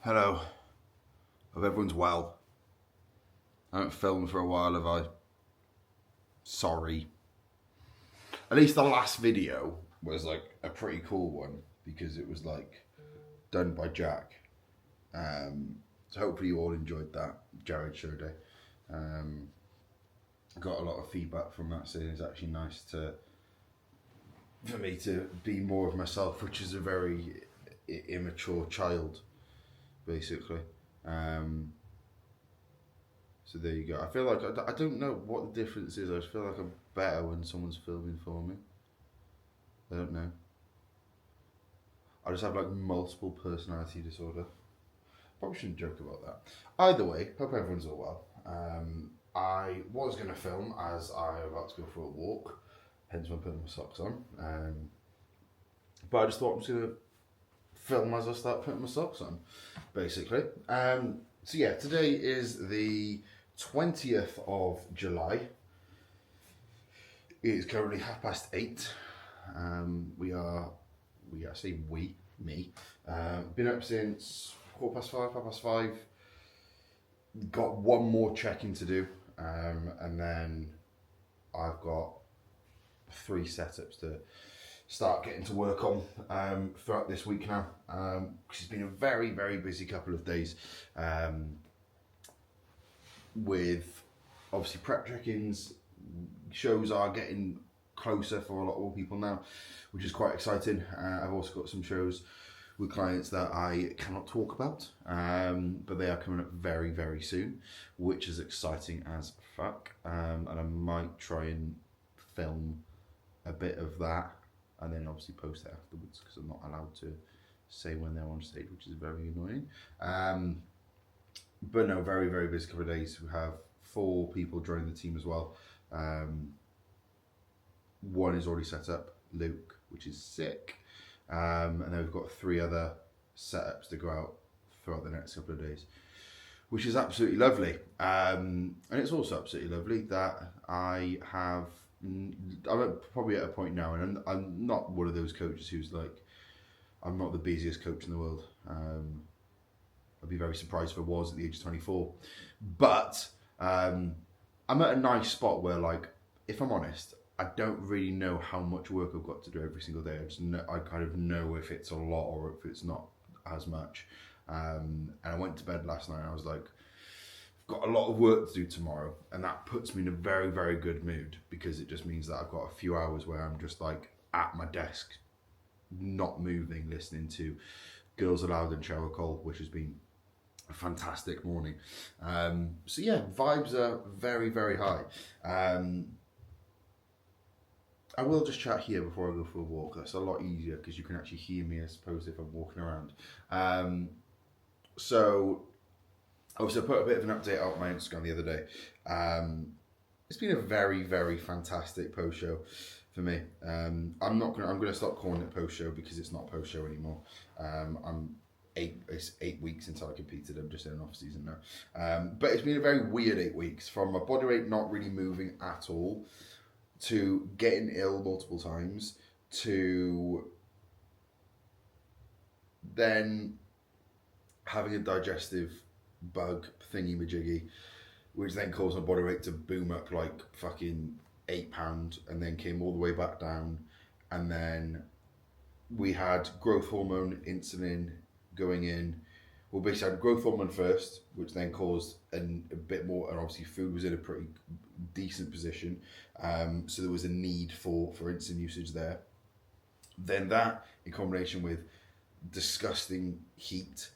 Hello. Hope everyone's well. I haven't filmed for a while, have I? Sorry. At least the last video was like a pretty cool one because it was like done by Jack. So hopefully you all enjoyed that Jared show day. Got a lot of feedback from that saying it's actually nice for me to be more of myself, which is a very immature child, basically. So there you go. I feel like I don't know what the difference is. I just feel like I'm better when someone's filming for me. I don't know. I just have like multiple personality disorder. Probably shouldn't joke about that. Either way, hope everyone's all well. I was going to film as I'm about to go for a walk, hence why I'm putting my socks on. But I just thought I'm just going to film as I start putting my socks on, basically. So yeah, today is the 20th of July. It is currently 8:30. I say me. Been up since 5:15. Got one more check-in to do, and then I've got 3 setups to start getting to work on throughout this week now. It's been a very, very busy couple of days with obviously prep check-ins. Shows are getting closer for a lot more people now, which is quite exciting. I've also got some shows with clients that I cannot talk about, but they are coming up very, very soon, which is exciting as fuck. And I might try and film a bit of that and then obviously post it afterwards because I'm not allowed to say when they're on stage, which is very annoying. But no, very, very busy couple of days. We have 4 people joining the team as well. One is already set up, Luke, which is sick. And then we've got 3 other setups to go out throughout the next couple of days, which is absolutely lovely. And it's also absolutely lovely that I'm probably at a point now, and I'm not one of those coaches who's like, I'm not the busiest coach in the world. I'd be very surprised if I was at the age of 24. But I'm at a nice spot where, like, if I'm honest, I don't really know how much work I've got to do every single day. I kind of know if it's a lot or if it's not as much. And I went to bed last night and I was like, I've got a lot of work to do tomorrow. And that puts me in a very, very good mood because it just means that I've got a few hours where I'm just like at my desk, not moving, listening to Girls Aloud and Shower Call, which has been a fantastic morning. So yeah, vibes are very, very high. I will just chat here before I go for a walk. That's a lot easier because you can actually hear me, I suppose, if I'm walking around. So, obviously, I put a bit of an update out on my Instagram the other day. It's been a very, very fantastic post show for me. I'm gonna stop calling it post show because it's not post show anymore. It's 8 weeks since I competed. I'm just in an off season now. But it's been a very weird 8 weeks, from my body weight not really moving at all, to getting ill multiple times, to then having a digestive bug thingy-majiggy, which then caused my body weight to boom up like fucking 8 pounds and then came all the way back down. And then we had growth hormone, insulin going in. Well, basically I had growth hormone first, which then caused a bit more, and obviously food was in a pretty decent position. So there was a need for insulin usage there. Then that, in combination with disgusting heat,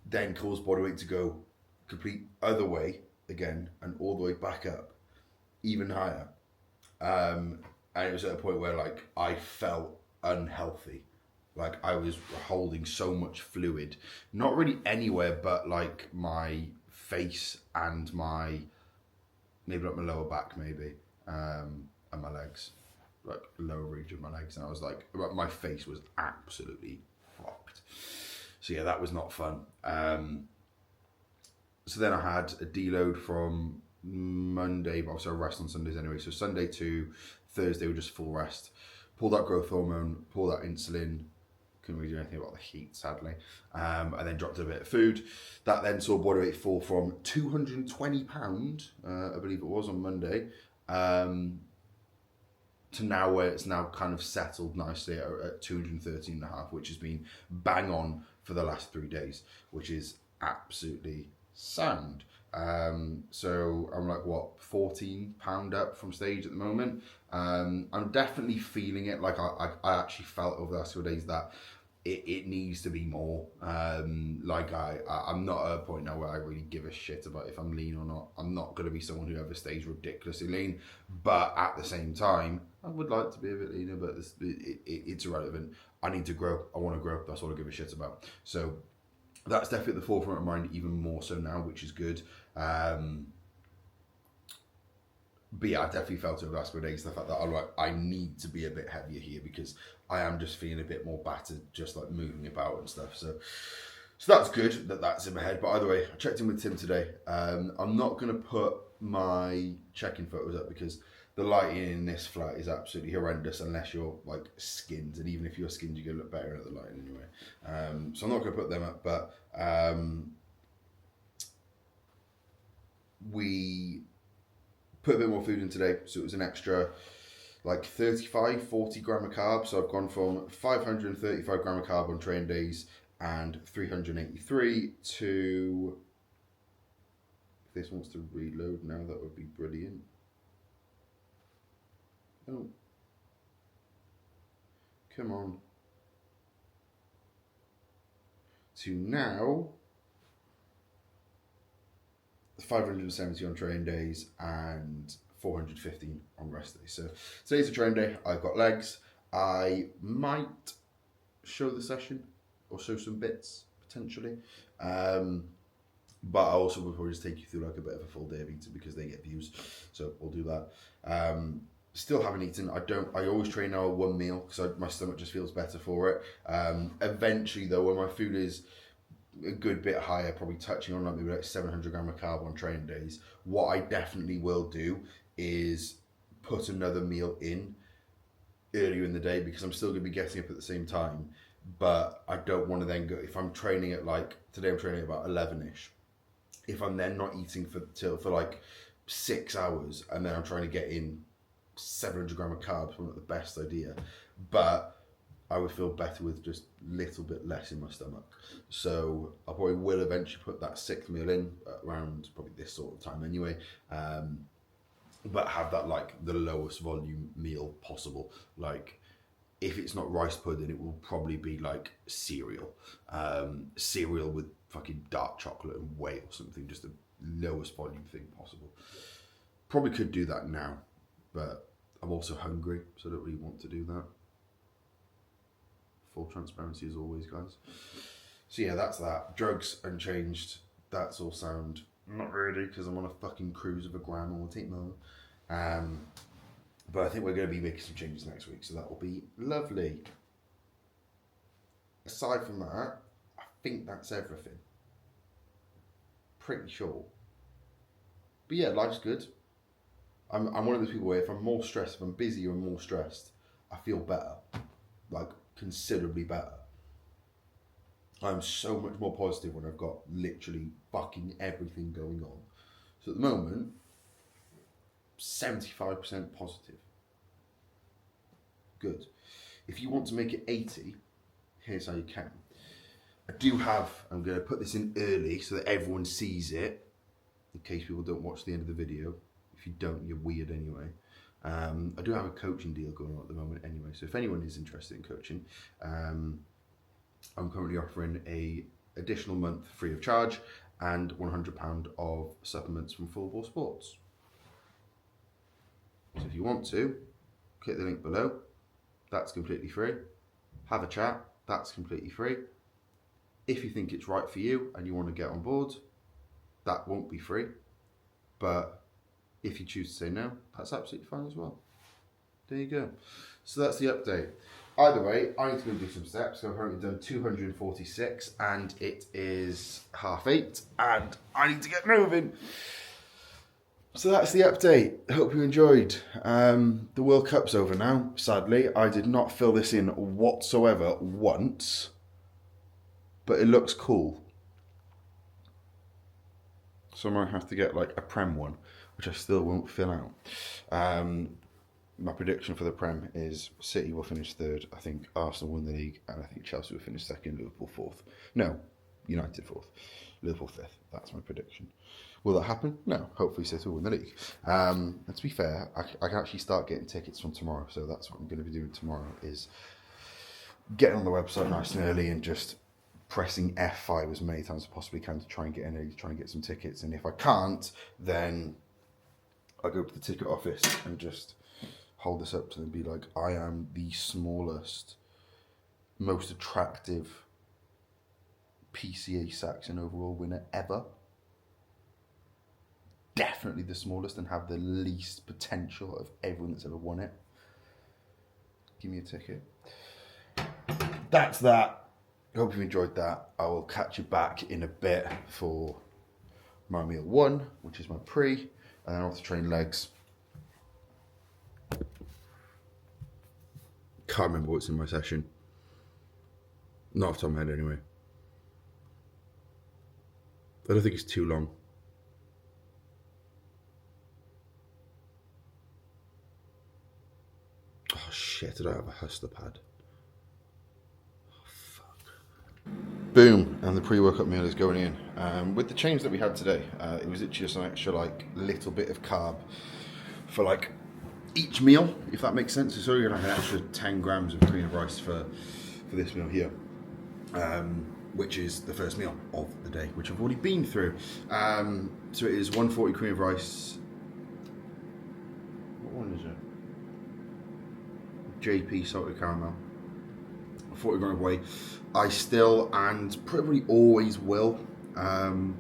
then caused body weight to go complete other way again and all the way back up, even higher. And it was at a point where like I felt unhealthy. Like I was holding so much fluid, not really anywhere but like my face and maybe like my lower back and my legs, like lower region of my legs. And I was like, my face was absolutely fucked. So yeah, that was not fun. So then I had a deload from Monday, but also a rest on Sundays anyway. So Sunday to Thursday were just full rest. Pulled that growth hormone, pulled that insulin, couldn't really do anything about the heat, sadly. I then dropped a bit of food. That then saw body weight fall from £220, I believe it was on Monday, to now where it's now kind of settled nicely at 213.5, which has been bang on for the last 3 days, which is absolutely sound. So I'm like, what, £14 up from stage at the moment. I'm definitely feeling it. Like I actually felt over the last 2 days that it needs to be more. Like I'm not at a point now where I really give a shit about if I'm lean or not. I'm not going to be someone who ever stays ridiculously lean, but at the same time, I would like to be a bit leaner, but it's irrelevant. I need to grow. I want to grow. That's all I give a shit about. So that's definitely at the forefront of mind, even more so now, which is good. But yeah, I definitely felt over the last 4 days the fact that I need to be a bit heavier here because I am just feeling a bit more battered, just like moving about and stuff. So that's good that that's in my head. But either way, I checked in with Tim today. I'm not going to put my check-in photos up because the lighting in this flat is absolutely horrendous unless you're like skinned, and even if you're skinned, you're going to look better at the lighting anyway. So I'm not going to put them up, but we put a bit more food in today, so it was an extra like 40 gram of carbs. So I've gone from 535 gram of carb on train days and 383 to, if this wants to reload now, that would be brilliant. Oh, come on. To now 570 on train days and 415 on rest days. So today's a train day. I've got legs. I might show the session or show some bits potentially. But I also will probably just take you through like a bit of a full day of eating because they get views. So we'll do that. Still haven't eaten. I always train now at one meal because my stomach just feels better for it. Eventually though, when my food is a good bit higher, probably touching on like maybe like 700 gram of carb on training days, what I definitely will do is put another meal in earlier in the day because I'm still going to be getting up at the same time, but I don't want to then go, if I'm training at like, today I'm training at about 11ish, if I'm then not eating for like 6 hours and then I'm trying to get in 700 gram of carbs, probably not the best idea, but I would feel better with just a little bit less in my stomach. So I probably will eventually put that 6th meal in around probably this sort of time anyway. But have that like the lowest volume meal possible. Like if it's not rice pudding, it will probably be like cereal. Cereal with fucking dark chocolate and whey or something, just the lowest volume thing possible. Probably could do that now, but I'm also hungry, so I don't really want to do that. Full transparency as always, guys. So yeah, that's that. Drugs unchanged. That's all sound. Not really, because I'm on a fucking cruise of a gram or take more. But I think we're going to be making some changes next week, so that will be lovely. Aside from that, I think that's everything. Pretty sure. But yeah, life's good. I'm one of those people where if I'm more stressed, if I'm busier and more stressed, I feel better. Like, considerably better. I'm so much more positive when I've got literally fucking everything going on. So at the moment, 75% positive. Good. If you want to make it 80, here's how you can. I'm going to put this in early so that everyone sees it, in case people don't watch the end of the video. If you don't, you're weird anyway. I do have a coaching deal going on at the moment anyway, so if anyone is interested in coaching, I'm currently offering a additional month free of charge and £100 of supplements from Full Ball Sports. So if you want to, click the link below. That's completely free. Have a chat. That's completely free. If you think it's right for you and you want to get on board, that won't be free. But if you choose to say no, that's absolutely fine as well. There you go. So that's the update. Either way, I need to go do some steps. So I've currently done 246 and it is 8:30 and I need to get moving. So that's the update. Hope you enjoyed. The World Cup's over now, sadly. I did not fill this in whatsoever once, but it looks cool. So I might have to get like a Prem one, which I still won't fill out. My prediction for the Prem is City will finish third. I think Arsenal win the league, and I think Chelsea will finish second, Liverpool fourth. No, United fourth, Liverpool fifth. That's my prediction. Will that happen? No. Hopefully City will win the league. And to be fair, I can actually start getting tickets from tomorrow. So that's what I'm going to be doing tomorrow, is getting on the website nice and early and just pressing F5 as many times as I possibly can to try and get in early, to try and get some tickets. And if I can't, then I'll go to the ticket office and just hold this up to them and be like, I am the smallest, most attractive PCA Saxon overall winner ever. Definitely the smallest and have the least potential of everyone that's ever won it. Give me a ticket. That's that. Hope you enjoyed that. I will catch you back in a bit for my meal 1, which is my pre, and then I'll have to train legs. Can't remember what's in my session. Not off the top of my head anyway. I don't think it's too long. Oh shit, did I have a hustler pad? Oh fuck. Boom, and the pre-workout meal is going in. With the change that we had today, it was literally just an extra like little bit of carb for like each meal, if that makes sense. So you're gonna have an extra 10 grams of cream of rice for this meal here, which is the first meal of the day, which I've already been through. So it is 140 cream of rice. What one is it? JP salted caramel, 40 gram of whey. I still and probably always will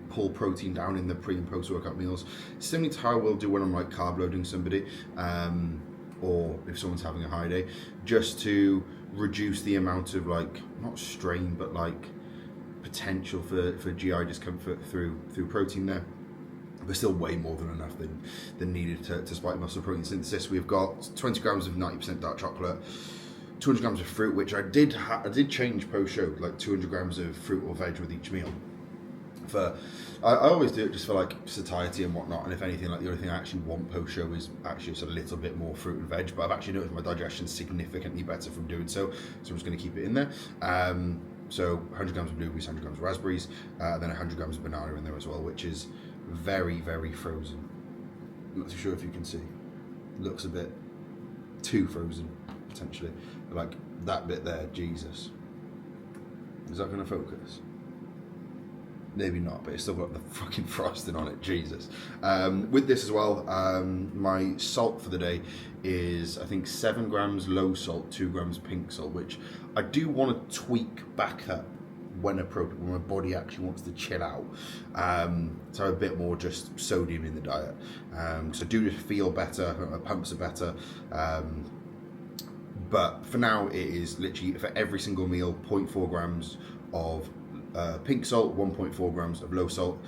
pull protein down in the pre and post workout meals, similar to how I will do when I'm like carb loading somebody, or if someone's having a high day, just to reduce the amount of like, not strain, but like potential for GI discomfort through protein there. But still way more than enough than needed to spike muscle protein synthesis. We've got 20 grams of 90% dark chocolate, 200 grams of fruit, which I did change post show, like 200 grams of fruit or veg with each meal. I always do it just for like satiety and whatnot, and if anything, like the only thing I actually want post show is actually just a little bit more fruit and veg. But I've actually noticed my digestion's significantly better from doing so, so I'm just going to keep it in there. So 100 grams of blueberries, 100 grams of raspberries, then 100 grams of banana in there as well, which is very, very frozen. I'm not too sure if you can see. Looks a bit too frozen, potentially. Like that bit there, Jesus. Is that going to focus? Maybe not, but it's still got the fucking frosting on it, Jesus. With this as well, my salt for the day is, I think, 7 grams low salt, 2 grams pink salt, which I do want to tweak back up when appropriate, when my body actually wants to chill out. So a bit more just sodium in the diet. So I do feel better, my pumps are better. But for now, it is literally for every single meal, 0.4 grams of pink salt, 1.4 grams of low salt.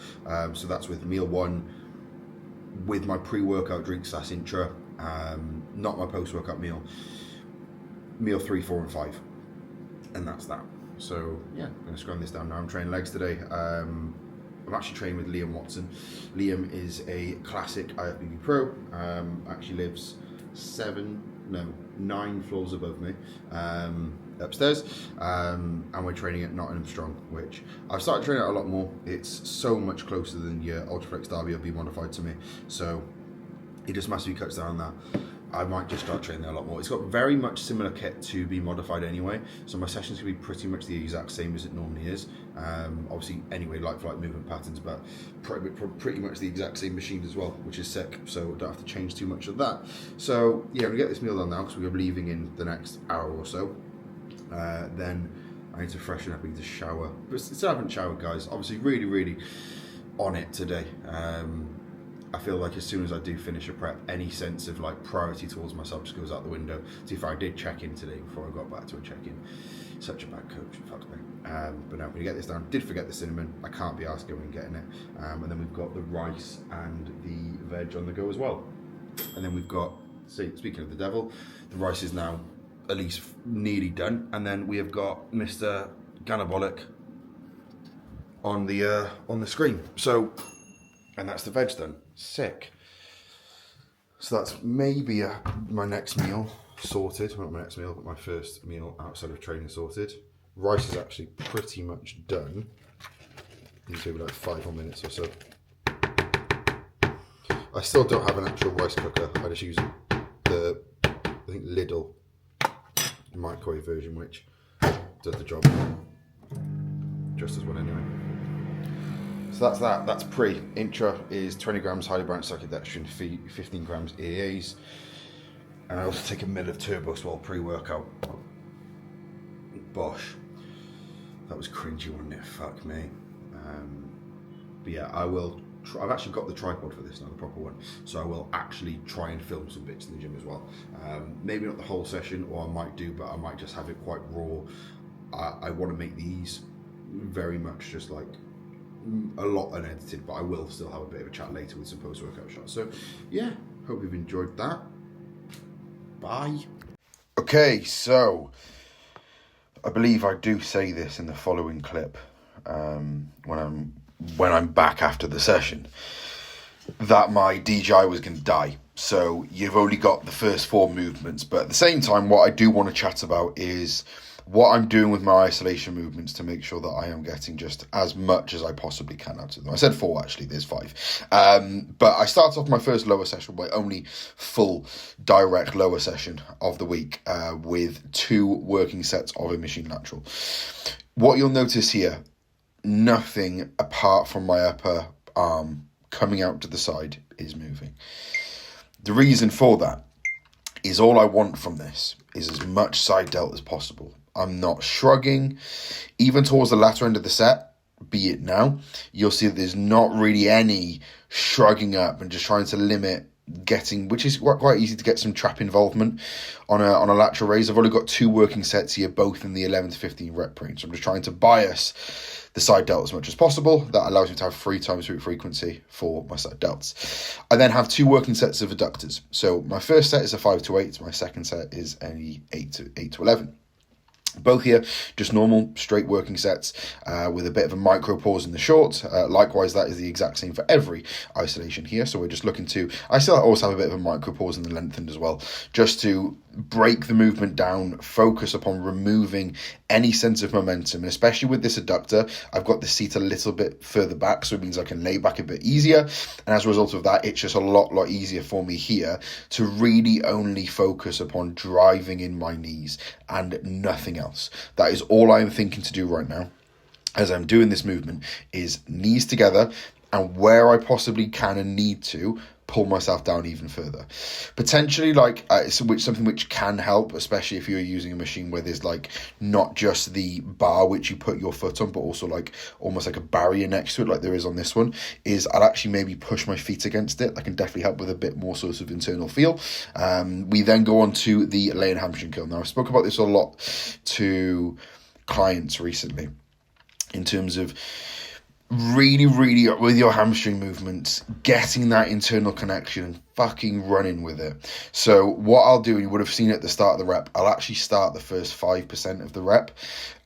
So that's with meal 1, with my pre-workout drinks, that's intra, not my post-workout meal. Meal 3, 4, and 5, and that's that. So yeah, I'm going to scrun this down now. I'm training legs today. I'm actually training with Liam Watson. Liam is a classic IFBB pro. Actually lives 9 floors above me, upstairs, and we're training at Nottingham Strong, which I've started training at a lot more. It's so much closer than your Ultraflex Derby or B modified to me, so it just massively cuts down on that. I might just start training there a lot more. It's got very much similar kit to be modified anyway, so my sessions can be pretty much the exact same as it normally is. Obviously, anyway, like for like movement patterns, but pretty much the exact same machines as well, which is sick. So I don't have to change too much of that. So yeah, I'm gonna get this meal done now because we're leaving in the next hour or so. Then I need to freshen up, I need to shower. But still haven't showered, guys. Obviously, really on it today. I feel like as soon as I do finish a prep, any sense of like priority towards my subs goes out the window. So if I did check in today before I got back to a check-in, such a bad coach, fuck me. But now I'm going to get this down. Did forget the cinnamon. I can't be asked going and getting it. And then we've got the rice and the veg on the go as well. And then we've got, speaking of the devil, the rice is now at least nearly done. And then we have got Mr. Ganabolic on the screen. So, and that's the veg done. Sick. So that's maybe my next meal sorted. Well, not my next meal, but my first meal outside of training sorted. Rice is actually pretty much done. It'll take like 5 more minutes or so. I still don't have an actual rice cooker. I just use the, I think, Lidl microwave version, which does the job just as well anyway. So that's that. That's pre. Intra is 20 grams highly branched cyclodextrin, 15 grams EAAs. And I also take a ml of Turbo Swell pre-workout. Bosh. That was cringy, wasn't it? Fuck me. But yeah, I will. I've actually got the tripod for this now, the proper one. So I will actually try and film some bits in the gym as well. Maybe not the whole session, or I might do, but I might just have it quite raw. I want to make these very much just like a lot unedited, but I will still have a bit of a chat later with some post-workout shots. So yeah, hope you've enjoyed that. Bye. Okay, so I believe I do say this in the following clip when I'm back after the session, that my DJI was going to die. So you've only got the first 4 movements, but at the same time, what I do want to chat about is what I'm doing with my isolation movements to make sure that I am getting just as much as I possibly can out of them. I said 4, actually, there's 5. But I started off my first lower session, my only full direct lower session of the week, with 2 working sets of a machine lateral. What you'll notice here, nothing apart from my upper arm coming out to the side is moving. The reason for that is all I want from this is as much side delt as possible. I'm not shrugging. Even towards the latter end of the set, be it now, you'll see that there's not really any shrugging up and just trying to limit getting, which is quite easy to get some trap involvement on a lateral raise. I've only got 2 working sets here, both in the 11 to 15 rep range. So I'm just trying to bias the side delt as much as possible. That allows me to have 3 times root frequency for my side delts. I then have 2 working sets of adductors. So my first set is a 5 to 8. My second set is a 8 to 11. Both here, just normal, straight working sets with a bit of a micro pause in the short. Likewise, that is the exact same for every isolation here. So we're just looking to, I still also have a bit of a micro pause in the lengthened as well, just to break the movement down, focus upon removing any sense of momentum. And especially with this adductor, I've got the seat a little bit further back, so it means I can lay back a bit easier. And as a result of that, it's just a lot easier for me here to really only focus upon driving in my knees and nothing else. That is all I'm thinking to do right now as I'm doing this movement, is knees together, and where I possibly can and need to, pull myself down even further. Potentially, something which can help, especially if you're using a machine where there's like not just the bar which you put your foot on, but also like almost like a barrier next to it, like there is on this one, is I'll actually maybe push my feet against it. That can definitely help with a bit more sort of internal feel. We then go on to the lay and hamstring curl. Now, I spoke about this a lot to clients recently in terms of really with your hamstring movements, getting that internal connection and fucking running with it. So what I'll do, you would have seen at the start of the rep, I'll actually start the first 5% of the rep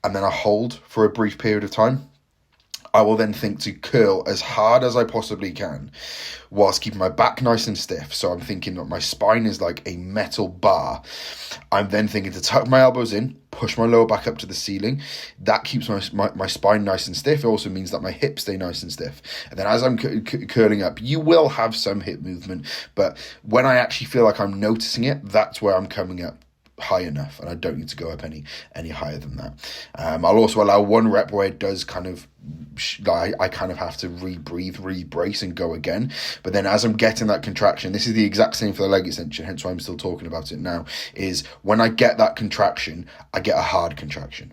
and then I hold for a brief period of time. I will then think to curl as hard as I possibly can whilst keeping my back nice and stiff. So I'm thinking that my spine is like a metal bar. I'm then thinking to tuck my elbows in, push my lower back up to the ceiling. That keeps my spine nice and stiff. It also means that my hips stay nice and stiff. And then as I'm curling up, you will have some hip movement. But when I actually feel like I'm noticing it, that's where I'm coming up high enough, and I don't need to go up any higher than that. I'll also allow 1 rep where it does kind of I kind of have to rebreathe, rebrace and go again. But then as I'm getting that contraction, this is the exact same for the leg extension, hence why I'm still talking about it now, is when I get that contraction, I get a hard contraction.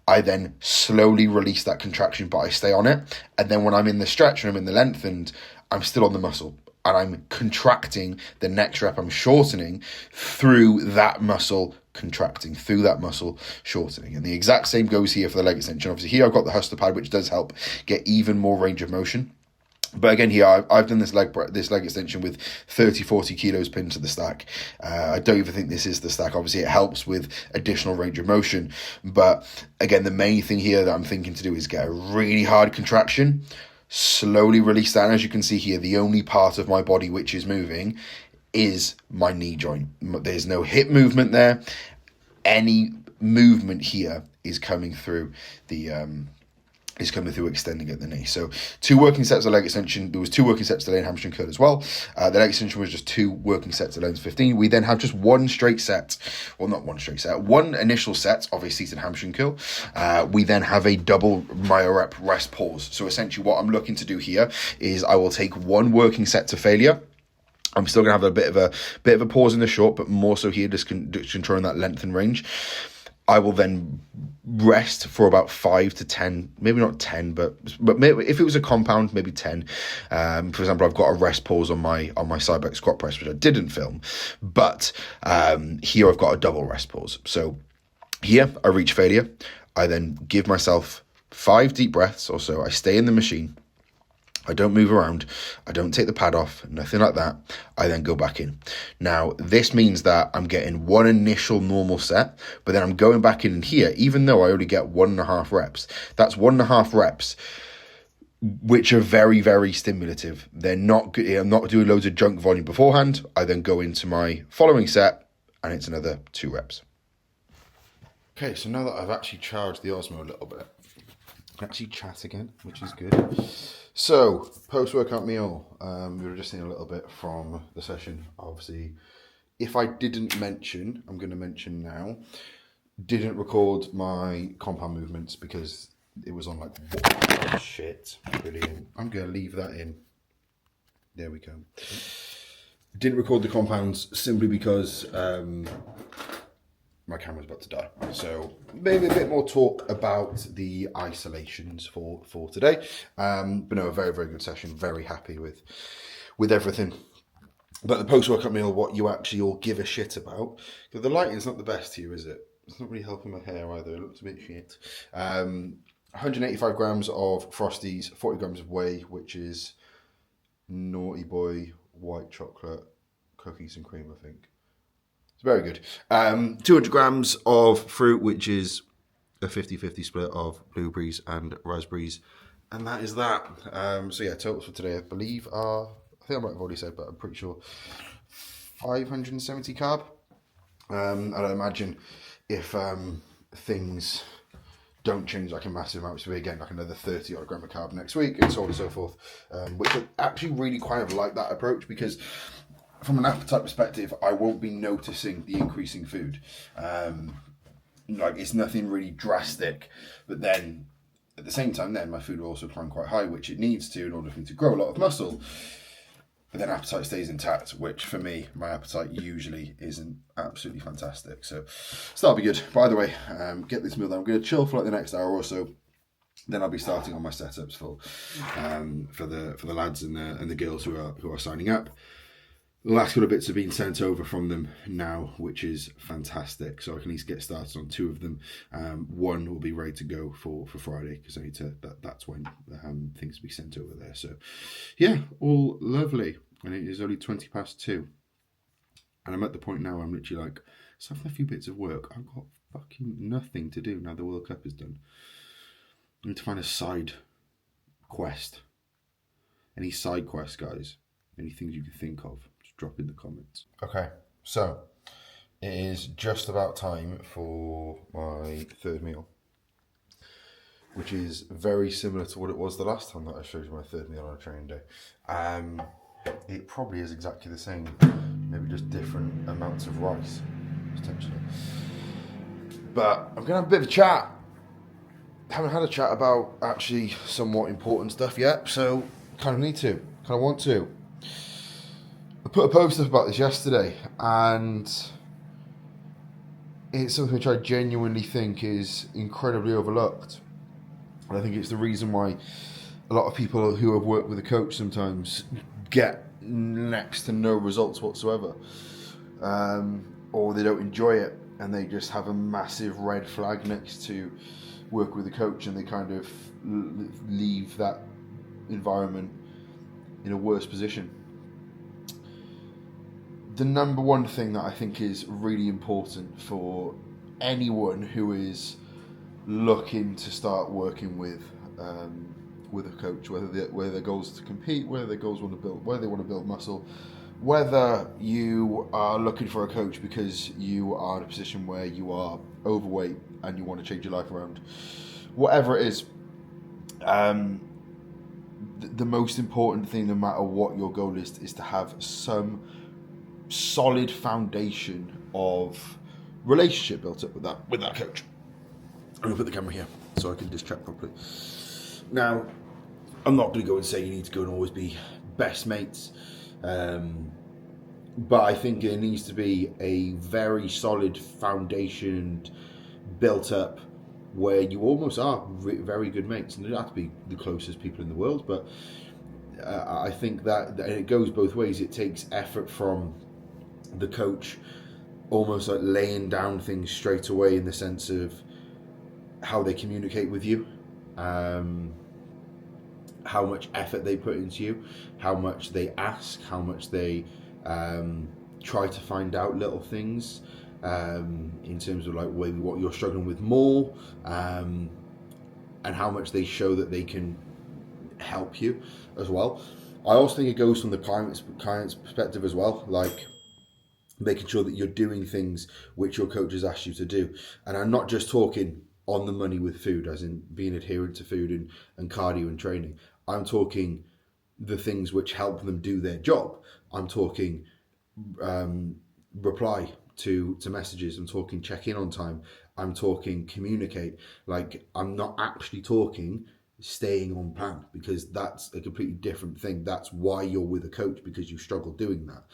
I then slowly release that contraction, but I stay on it. And then when I'm in the stretch and I'm in the lengthened, I'm still on the muscle. and I'm contracting the next rep. I'm shortening through that muscle contracting, through that muscle shortening. And the exact same goes here for the leg extension. Obviously here I've got the hustler pad, which does help get even more range of motion. But again, here I've done this leg extension with 30-40 kilos pinned to the stack. I don't even think this is the stack. Obviously, it helps with additional range of motion. But again, the main thing here that I'm thinking to do is get a really hard contraction, slowly release that. And as you can see here, the only part of my body which is moving is my knee joint. There's no hip movement there. Any movement here is coming through extending at the knee. So 2 working sets of leg extension. There was 2 working sets today in hamstring curl as well. The leg extension was just 2 working sets of lens 15. We then have just one straight set, well, not one straight set, one initial set of a seated hamstring curl. We then have a double myo-rep rest pause. So essentially what I'm looking to do here is I will take 1 working set to failure. I'm still gonna have a bit of a pause in the short, but more so here, just controlling that length and range. I will then rest for about 5 to 10, maybe not 10, but maybe if it was a compound, maybe 10. For example, I've got a rest pause on my side back squat press, which I didn't film, but here I've got a double rest pause. So here I reach failure. I then give myself 5 deep breaths or so. I stay in the machine. I don't move around. I don't take the pad off, nothing like that. I then go back in. Now, this means that I'm getting 1 initial normal set, but then I'm going back in here, even though I only get 1.5 reps. That's 1.5 reps, which are very, very stimulative. I'm not doing loads of junk volume beforehand. I then go into my following set, and it's another 2 reps. Okay, so now that I've actually charged the Osmo a little bit, I can actually chat again, which is good. So, post-workout meal, we were just seeing a little bit from the session. Obviously, if I didn't mention, I'm going to mention now, didn't record my compound movements because it was on like, oh, shit, brilliant. I'm going to leave that in. There we go. Didn't record the compounds simply because my camera's about to die. So maybe a bit more talk about the isolations for today. But no, a very, very good session. Very happy with everything. But the post-workout meal, what you actually all give a shit about. Because the lighting's not the best here, is it? It's not really helping my hair either. It looks a bit shit. 185 grams of Frosties, 40 grams of whey, which is Naughty Boy white chocolate, cookies and cream, I think. It's very good. 200 grams of fruit, which is a 50-50 split of blueberries and raspberries. And that is that. So yeah, totals for today, I believe, are, I think I might have already said, but I'm pretty sure 570 carb. And I imagine if things don't change like a massive amount, so again, like another 30 odd gram of carb next week, and so on and so forth. Which I actually really kind of like that approach, because from an appetite perspective, I won't be noticing the increasing food. Like, it's nothing really drastic, but then at the same time, then my food will also climb quite high, which it needs to in order for me to grow a lot of muscle. But then appetite stays intact, which for me, my appetite usually isn't absolutely fantastic. So that'll be good. By the way, get this meal done. I'm going to chill for like the next hour or so. Then I'll be starting on my setups for the lads and the girls who are signing up. The last couple of bits have been sent over from them now, which is fantastic. So I can at least get started on 2 of them. One will be ready to go for Friday, because I need to. That's when things will be sent over there. So yeah, all lovely. And it is only 2:20, and I'm at the point now. I'm literally like, so I've a few bits of work. I've got fucking nothing to do now. The World Cup is done. I need to find a side quest. Any side quests, guys? Any things you can think of? Drop in the comments. Okay, so it is just about time for my 3rd meal, which is very similar to what it was the last time that I showed you my 3rd meal on a training day. It probably is exactly the same, maybe just different amounts of rice, potentially. But I'm gonna have a bit of a chat. Haven't had a chat about actually somewhat important stuff yet, so kind of need to, kind of want to. I put a post up about this yesterday, and it's something which I genuinely think is incredibly overlooked. And I think it's the reason why a lot of people who have worked with a coach sometimes get next to no results whatsoever, or they don't enjoy it and they just have a massive red flag next to work with a coach, and they kind of leave that environment in a worse position. The number one thing that I think is really important for anyone who is looking to start working with a coach, whether their goals to compete, whether their goals want to build, whether they want to build muscle, whether you are looking for a coach because you are in a position where you are overweight and you want to change your life around, whatever it is, the most important thing, no matter what your goal is to have some solid foundation of relationship built up with that coach. I'm going to put the camera here so I can just chat properly. Now, I'm not going to go and say you need to go and always be best mates, but I think there needs to be a very solid foundation built up where you almost are very good mates, and they don't have to be the closest people in the world, but I think that it goes both ways. It takes effort from the coach, almost like laying down things straight away in the sense of how they communicate with you, how much effort they put into you, how much they ask, how much they try to find out little things in terms of like maybe what you're struggling with more, and how much they show that they can help you as well. I also think it goes from the client's perspective as well, like making sure that you're doing things which your coach has asked you to do. And I'm not just talking on the money with food, as in being adherent to food and cardio and training. I'm talking the things which help them do their job. I'm talking reply to messages. I'm talking check in on time. I'm talking communicate. Like, I'm not actually talking staying on plan, because that's a completely different thing. That's why you're with a coach, because you struggle doing that.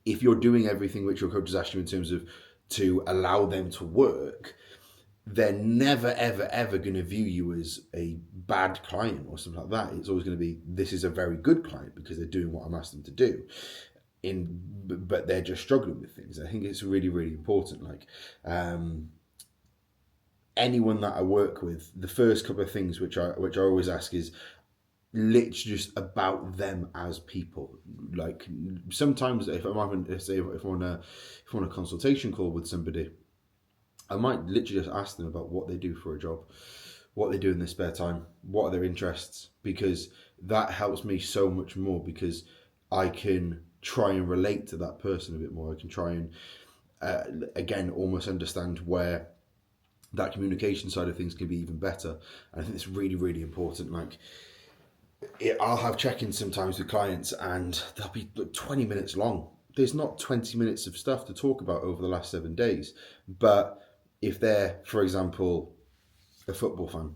If you're doing everything which your coach has asked you in terms of to allow them to work, they're never, ever, ever going to view you as a bad client or something like that. It's always going to be, this is a very good client because they're doing what I'm asking them to do. But they're just struggling with things. I think it's really, really important. Like, anyone that I work with, the first couple of things which I always ask is literally just about them as people. Like, sometimes if I'm having, if I'm on a consultation call with somebody, I might literally just ask them about what they do for a job, what they do in their spare time, what are their interests, because that helps me so much more, because I can try and relate to that person a bit more. I can try and, again, almost understand where that communication side of things can be even better. And I think it's really, really important. Like, I'll have check-ins sometimes with clients and they'll be 20 minutes long. There's not 20 minutes of stuff to talk about over the last 7 days. But if they're, for example, a football fan,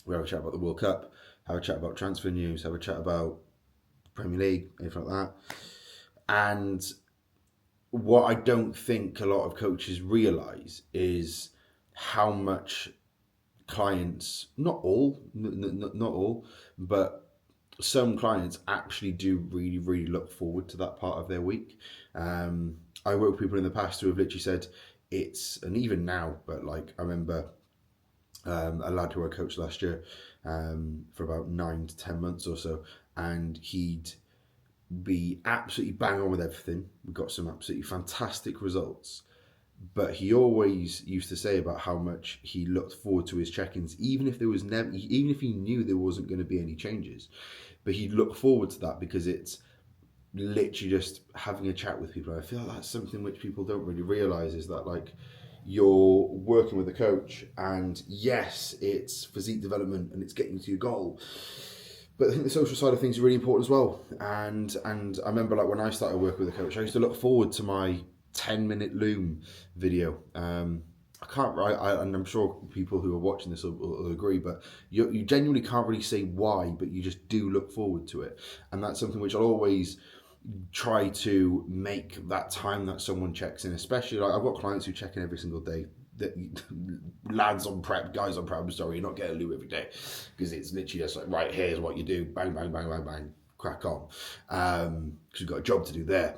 we have a chat about the World Cup, have a chat about transfer news, have a chat about Premier League, anything like that. And what I don't think a lot of coaches realise is how much clients, not all, but some clients actually do really, really look forward to that part of their week. I work with people in the past who have literally said and even now, but like, I remember a lad who I coached last year for about 9 to 10 months or so, and he'd be absolutely bang on with everything. We got some absolutely fantastic results, but he always used to say about how much he looked forward to his check-ins, even if he knew there wasn't going to be any changes, but he'd look forward to that because it's literally just having a chat with people. I feel like that's something which people don't really realise, is that, like, you're working with a coach, and yes, it's physique development and it's getting to your goal, but I think the social side of things is really important as well. And I remember, like, when I started working with a coach, I used to look forward to my 10-minute loom video. I can't write, and I'm sure people who are watching this will agree, but you genuinely can't really say why, but you just do look forward to it. And that's something which I'll always try to make that time that someone checks in, especially, like, I've got clients who check in every single day. Lads on prep, guys on prep, I'm sorry, you're not getting a loo every day, because it's literally just like, right, here's what you do, bang, bang, bang, bang, bang, crack on, because we've got a job to do there.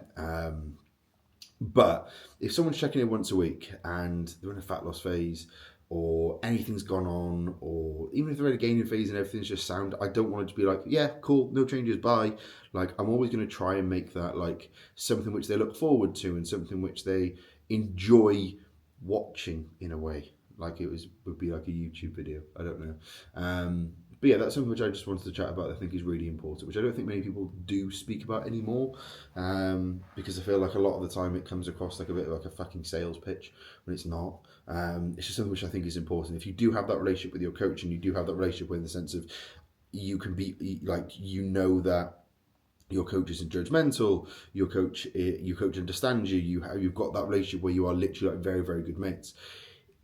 But if someone's checking in once a week and they're in a fat loss phase, or anything's gone on, or even if they're in a gaining phase and everything's just sound, I don't want it to be like, yeah, cool, no changes, bye. Like, I'm always going to try and make that like something which they look forward to and something which they enjoy watching in a way. Like would be like a YouTube video. I don't know. But yeah, that's something which I just wanted to chat about. I think is really important, which I don't think many people do speak about anymore, because I feel like a lot of the time it comes across like a bit like a fucking sales pitch when it's not. It's just something which I think is important. If you do have that relationship with your coach, and you do have that relationship in the sense of you can be like, you know that your coach isn't judgmental, your coach understands you, you've got that relationship where you are literally like very, very good mates.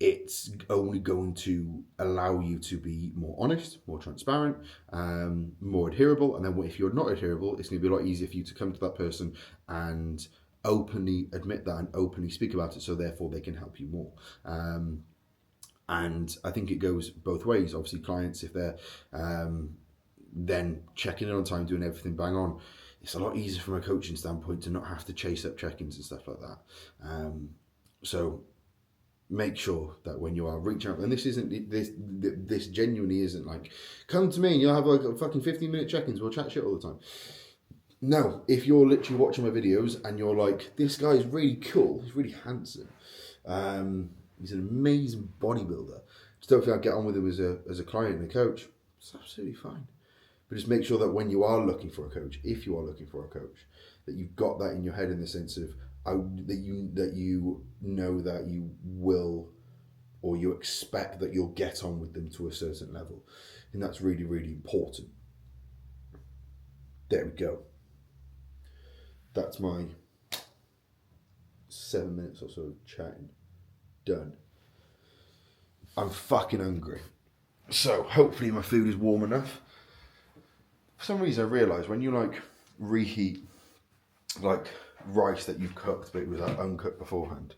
It's only going to allow you to be more honest, more transparent, more adherable. And then if you're not adherable, it's going to be a lot easier for you to come to that person and openly admit that and openly speak about it, so therefore they can help you more. And I think it goes both ways. Obviously, clients, if they're then checking in on time, doing everything bang on, it's a lot easier from a coaching standpoint to not have to chase up check-ins and stuff like that. So make sure that when you are reaching out, and this genuinely isn't like, come to me and you'll have like a fucking 15-minute check-ins, we'll chat shit all the time. No, if you're literally watching my videos and you're like, this guy is really cool, he's really handsome, he's an amazing bodybuilder, just don't think I'd get on with him as a client and a coach, it's absolutely fine. But just make sure that when you are looking for a coach, if you are looking for a coach, that you've got that in your head in the sense of that you know that you will, or you expect that you'll get on with them to a certain level. And that's really, really important. There we go. That's my 7 minutes or so of chatting done. I'm fucking hungry. So hopefully my food is warm enough. For some reason I realised when you like reheat like rice that you've cooked but it was like uncooked beforehand,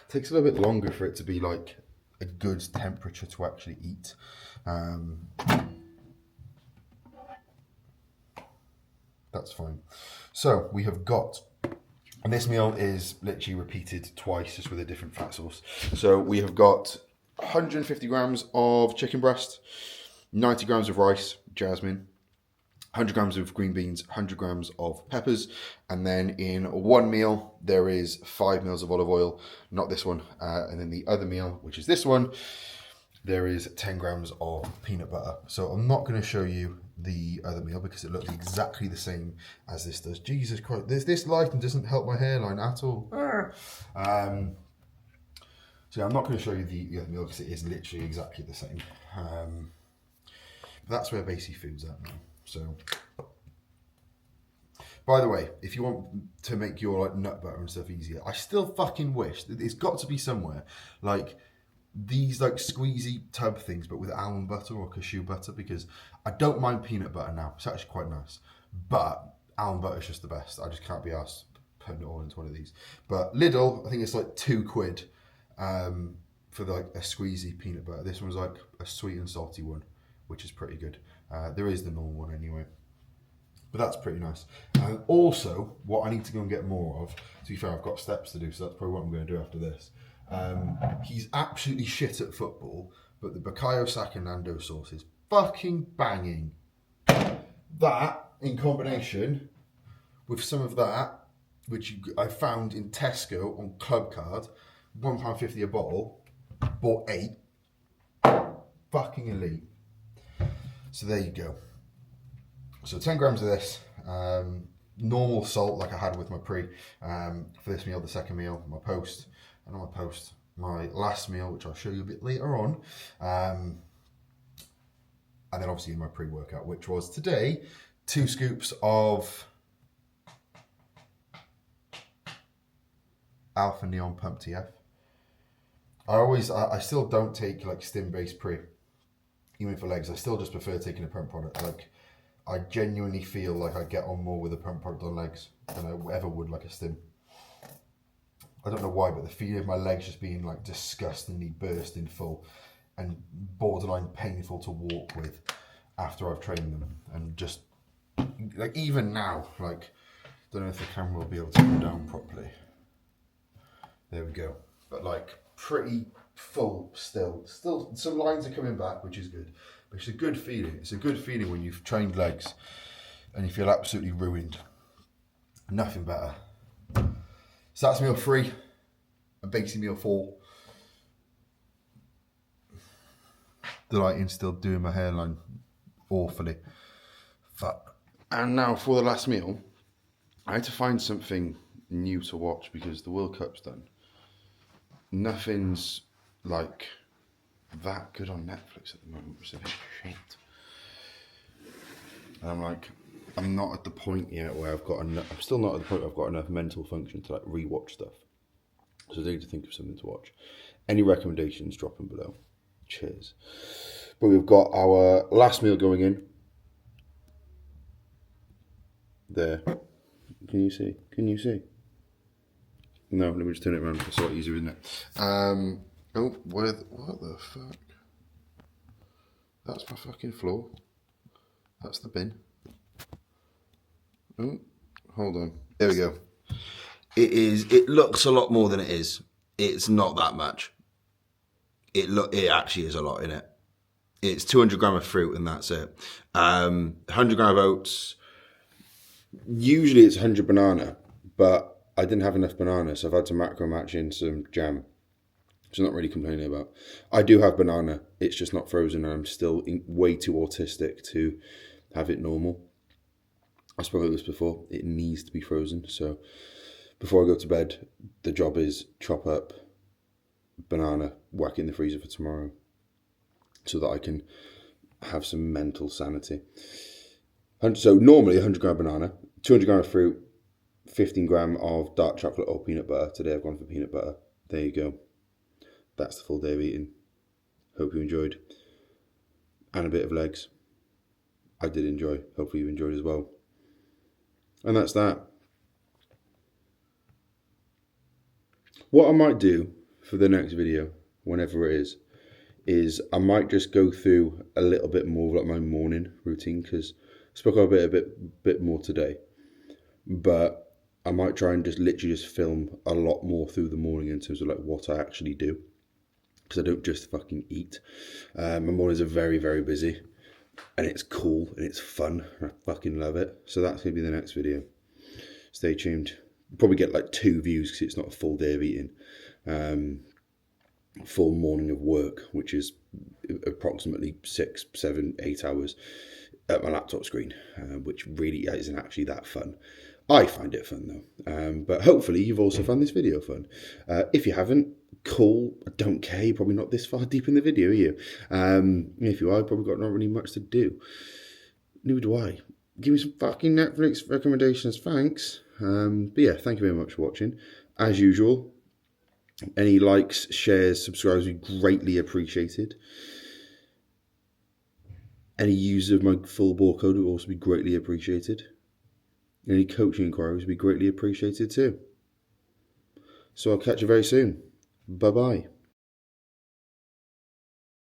it takes a little bit longer for it to be like a good temperature to actually eat. That's fine. So we have got, and this meal is literally repeated twice just with a different fat source. So we have got 150 grams of chicken breast, 90 grams of rice, jasmine, 100 grams of green beans, 100 grams of peppers, and then in one meal there is 5 mils of olive oil, not this one, and then the other meal, which is this one, there is 10 grams of peanut butter. So I'm not going to show you the other meal because it looks exactly the same as this does. Jesus Christ, this lighting doesn't help my hairline at all. So yeah, I'm not going to show you the other meal because it is literally exactly the same. That's where Basic Food's at now. So, by the way, if you want to make your like nut butter and stuff easier, I still fucking wish that it's got to be somewhere like these like squeezy tub things, but with almond butter or cashew butter, because I don't mind peanut butter now. It's actually quite nice, but almond butter is just the best. I just can't be arsed putting it all into one of these. But Lidl, I think it's like £2 for like a squeezy peanut butter. This one's like a sweet and salty one, which is pretty good. There is the normal one anyway, but that's pretty nice. And also, what I need to go and get more of, to be fair, I've got steps to do, so that's probably what I'm going to do after this. He's absolutely shit at football, but the Bukayo Saka Nando sauce is fucking banging. That, in combination with some of that, which I found in Tesco on Club Card, £1.50 a bottle, bought 8. Fucking elite. So there you go. So 10 grams of this, normal salt like I had with my pre, for this meal, the second meal, my post, and on my post, my last meal, which I'll show you a bit later on, and then obviously in my pre-workout, which was today, 2 scoops of Alpha Neon Pump TF. I still don't take like stim-based pre, even for legs. I still just prefer taking a pump product. Like, I genuinely feel like I get on more with a pump product on legs than I ever would like a stim. I don't know why, but the feeling of my legs just being like disgustingly bursting full and borderline painful to walk with after I've trained them, and just like even now, like, don't know if the camera will be able to come down properly. There we go. But like pretty full still. Still some lines are coming back, which is good. But it's a good feeling. It's a good feeling when you've trained legs and you feel absolutely ruined. Nothing better. So that's meal 3 and basically meal 4. The lighting's still doing my hairline awfully. Fuck. And now for the last meal, I had to find something new to watch because the World Cup's done. Nothing's like that good on Netflix at the moment, which is a shit. And I'm like, I'm not at the point yet where I've got enough, I'm still not at the point where I've got enough mental function to like rewatch stuff. So I need to think of something to watch. Any recommendations, drop them below. Cheers. But we've got our last meal going in. There. Can you see? Can you see? No, let me just turn it around. It's a lot easier, isn't it? Oh, what the fuck? That's my fucking floor. That's the bin. Oh, hold on. There we go. It looks a lot more than it is. It's not that much. It actually is a lot in it. It's 200 gram of fruit and that's it. 100 gram of oats. Usually it's 100 banana, but I didn't have enough banana, so I've had to macro match in some jam. Which I'm not really complaining about. I do have banana. It's just not frozen and I'm still way too autistic to have it normal. I spoke about this before. It needs to be frozen. So before I go to bed, the job is chop up banana, whack it in the freezer for tomorrow so that I can have some mental sanity. So normally 100 gram banana, 200 gram of fruit, 15 gram of dark chocolate or peanut butter. Today I've gone for peanut butter. There you go. That's the full day of eating. Hope you enjoyed. And a bit of legs. I did enjoy. Hopefully you enjoyed as well. And that's that. What I might do for the next video, whenever it is I might just go through a little bit more of like my morning routine, because I spoke about it a bit more today. But I might try and just literally just film a lot more through the morning in terms of like what I actually do. Because I don't just fucking eat. My mornings are very, very busy. And it's cool and it's fun. I fucking love it. So that's going to be the next video. Stay tuned. Probably get like 2 views because it's not a full day of eating. Full morning of work, which is approximately 6, 7, 8 hours at my laptop screen, which really isn't actually that fun. I find it fun though. But hopefully you've also found this video fun. If you haven't, cool. I don't care. You're probably not this far deep in the video, are you? If you are, you've probably got not really much to do. Neither do I. Give me some fucking Netflix recommendations, thanks. But yeah, thank you very much for watching. As usual, any likes, shares, subscribes would be greatly appreciated. Any use of my full bore code would also be greatly appreciated. Any coaching inquiries would be greatly appreciated too. So I'll catch you very soon. Bye-bye.